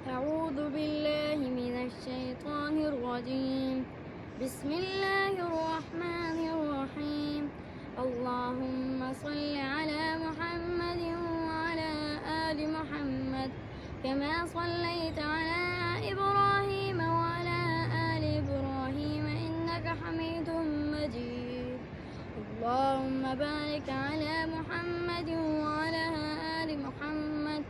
أعوذ بالله من الشيطان الرجيم. بسم الله الرحمن الرحيم. اللهم صل على محمد وعلى آل محمد كما صليت على إبراهيم وعلى آل إبراهيم إنك حميد مجيد. اللهم بارك على محمد وعلى آل محمد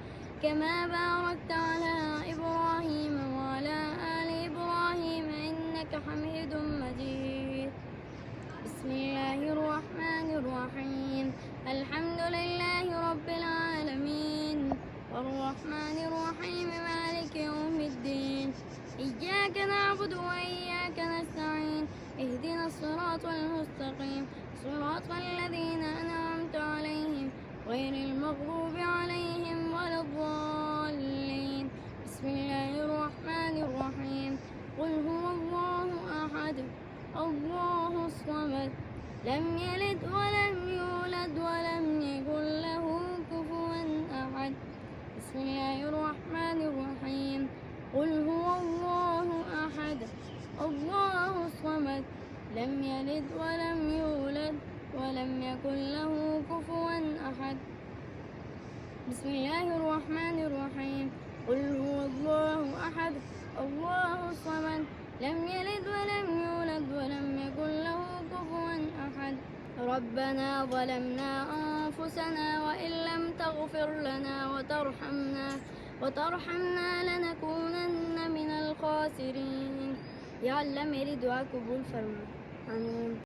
كما باركت على إبراهيم وعلى آل إبراهيم إنك حميد مجيد. بسم الله الرحمن الرحيم. الحمد لله رب العالمين الرحمن الرحيم مالك يوم الدين. إياك نعبد وإياك نستعين. اهدنا الصراط المستقيم صراط الذين أنعمت عليهم غير المغضوب عليهم ولا الضالين. بسم الله الرحمن الرحيم. قل هو الله أحد الله الصمد لم يلد ولم يولد ولم يكن له كفوا أحد. بسم الله الرحمن الرحيم. قل هو الله أحد الله الصمد لم يلد ولم يولد ولم يكن له كفوا أحد. بسم الله الرحمن الرحيم. قل هو الله أحد الله الصمد لم يلد ولم يولد ولم يكن له كفوا أحد. ربنا ظلمنا أنفسنا وإن لم تغفر لنا وترحمنا لنكونن من الخاسرين. يعلم يريد أكبر فرمان.